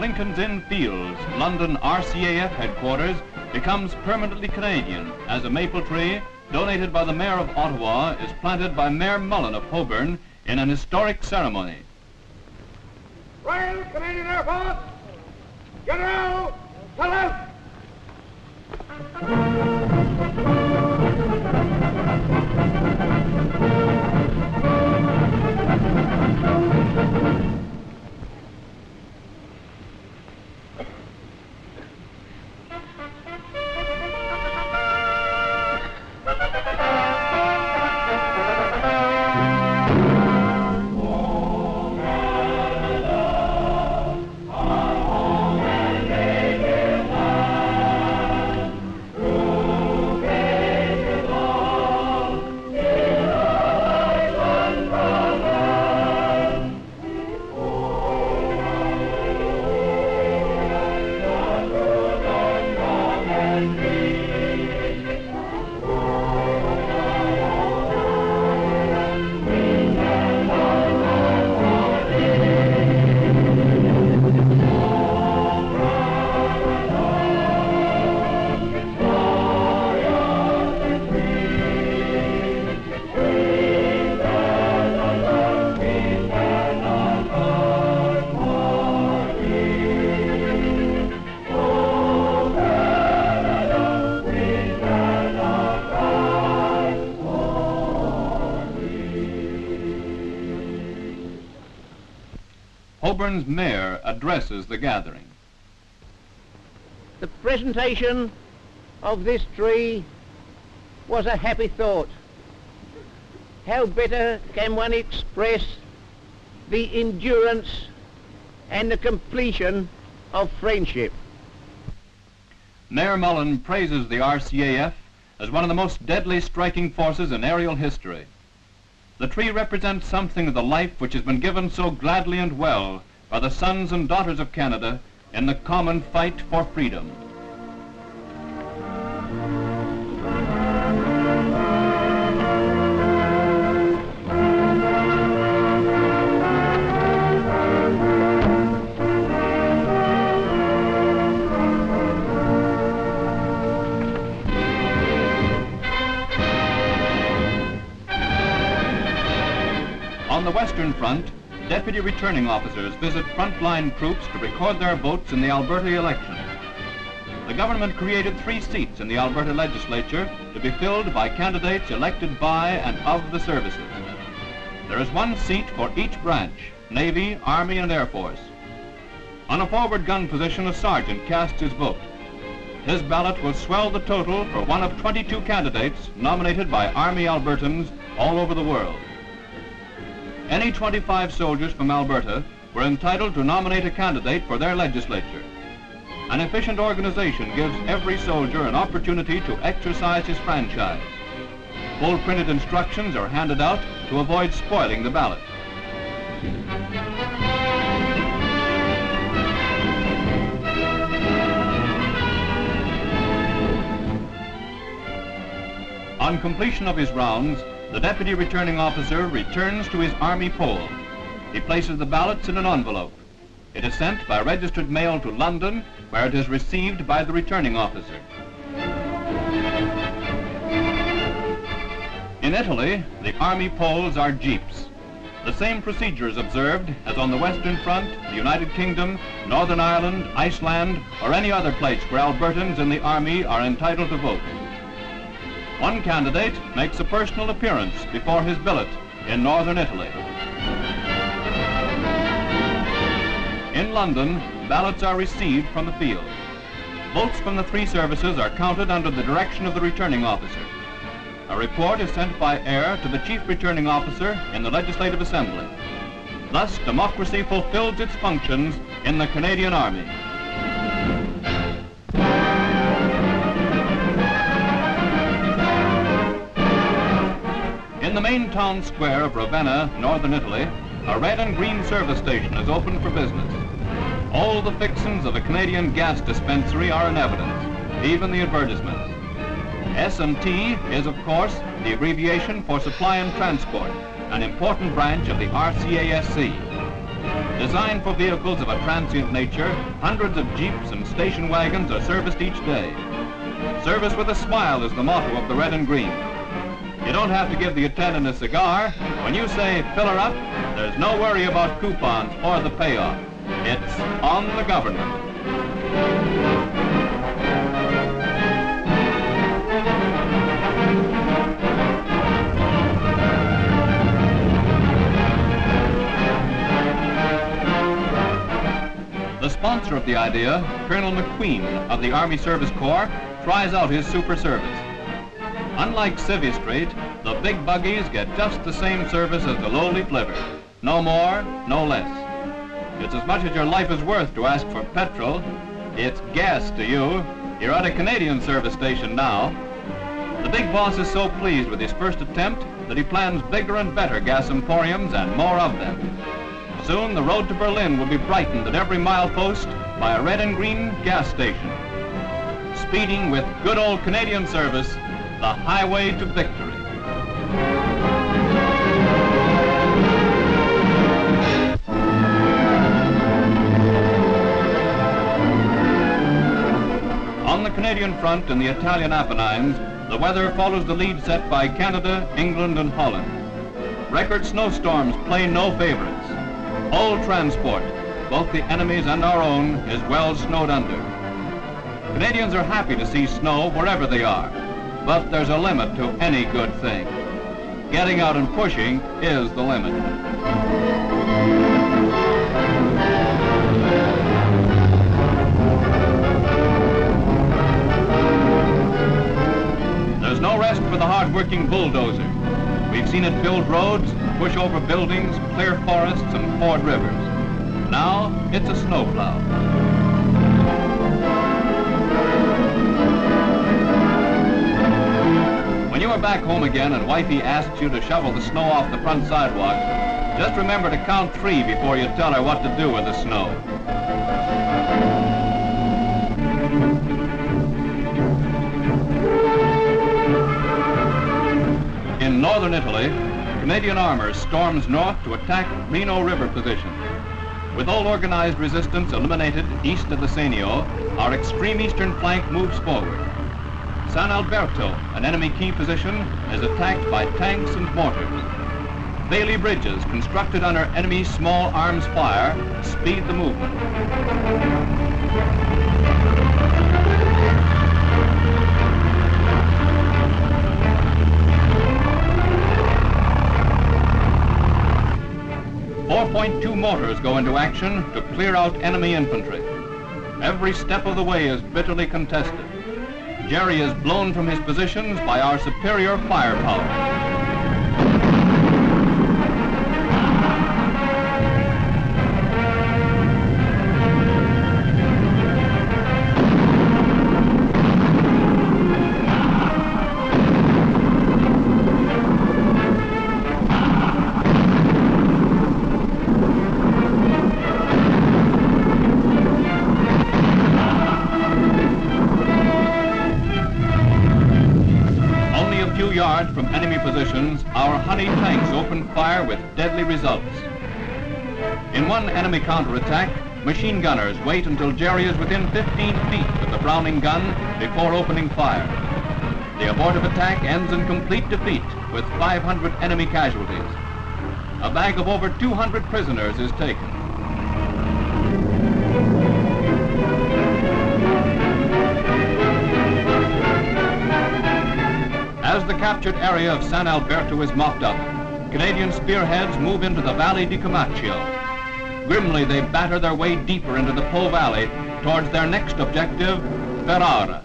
Lincoln's Inn Fields, London RCAF headquarters, becomes permanently Canadian as a maple tree donated by the Mayor of Ottawa is planted by Mayor Mullen of Holborn in an historic ceremony. Royal Canadian Air Force, General, salute! Holborn's mayor addresses the gathering. The presentation of this tree was a happy thought. How better can one express the endurance and the completion of friendship? Mayor Mullen praises the RCAF as one of the most deadly striking forces in aerial history. The tree represents something of the life which has been given so gladly and well by the sons and daughters of Canada in the common fight for freedom. On the Western Front, deputy returning officers visit frontline troops to record their votes in the Alberta election. The government created 3 seats in the Alberta legislature to be filled by candidates elected by and of the services. There is 1 seat for each branch, Navy, Army, and Air Force. On a forward gun position, a sergeant casts his vote. His ballot will swell the total for one of 22 candidates nominated by Army Albertans all over the world. Any 25 soldiers from Alberta were entitled to nominate a candidate for their legislature. An efficient organization gives every soldier an opportunity to exercise his franchise. Full printed instructions are handed out to avoid spoiling the ballot. On completion of his rounds, the deputy returning officer returns to his army poll. He places the ballots in an envelope. It is sent by registered mail to London, where it is received by the returning officer. In Italy, the army polls are jeeps. The same procedure is observed as on the Western Front, the United Kingdom, Northern Ireland, Iceland, or any other place where Albertans in the army are entitled to vote. One candidate makes a personal appearance before his billet in northern Italy. In London, ballots are received from the field. Votes from the 3 services are counted under the direction of the returning officer. A report is sent by air to the chief returning officer in the Legislative Assembly. Thus, democracy fulfills its functions in the Canadian Army. In the main town square of Ravenna, northern Italy, a red and green service station is open for business. All the fixings of a Canadian gas dispensary are in evidence, even the advertisements. S&T is, of course, the abbreviation for Supply and Transport, an important branch of the RCASC. Designed for vehicles of a transient nature, hundreds of jeeps and station wagons are serviced each day. Service with a smile is the motto of the red and green. You don't have to give the attendant a cigar. When you say fill her up, there's no worry about coupons or the payoff. It's on the government. The sponsor of the idea, Colonel McQueen of the Army Service Corps, tries out his super service. Unlike Civvy Street, the big buggies get just the same service as the low-leaf liver. No more, no less. It's as much as your life is worth to ask for petrol. It's gas to you. You're at a Canadian service station now. The big boss is so pleased with his first attempt that he plans bigger and better gas emporiums and more of them. Soon the road to Berlin will be brightened at every milepost by a red and green gas station. Speeding with good old Canadian service, the highway to victory. On the Canadian front in the Italian Apennines, the weather follows the lead set by Canada, England, and Holland. Record snowstorms play no favorites. All transport, both the enemy's and our own, is well snowed under. Canadians are happy to see snow wherever they are, but there's a limit to any good thing. Getting out and pushing is the limit. There's no rest for the hard-working bulldozer. We've seen it build roads, push over buildings, clear forests, and ford rivers. Now, it's a snowplow. When you are back home again and wifey asks you to shovel the snow off the front sidewalk, just remember to count 3 before you tell her what to do with the snow. In northern Italy, Canadian armor storms north to attack Reno River position. With all organized resistance eliminated east of the Senio, our extreme eastern flank moves forward. San Alberto, an enemy key position, is attacked by tanks and mortars. Bailey bridges, constructed under enemy small arms fire, speed the movement. .2 mortars go into action to clear out enemy infantry. Every step of the way is bitterly contested. Jerry is blown from his positions by our superior firepower. Yards from enemy positions, our Honey tanks opened fire with deadly results. In one enemy counterattack, machine gunners wait until Jerry is within 15 feet of the Browning gun before opening fire. The abortive attack ends in complete defeat with 500 enemy casualties. A bag of over 200 prisoners is taken. As the captured area of San Alberto is mopped up, Canadian spearheads move into the Valley di Camacchio. Grimly, they batter their way deeper into the Po Valley towards their next objective, Ferrara.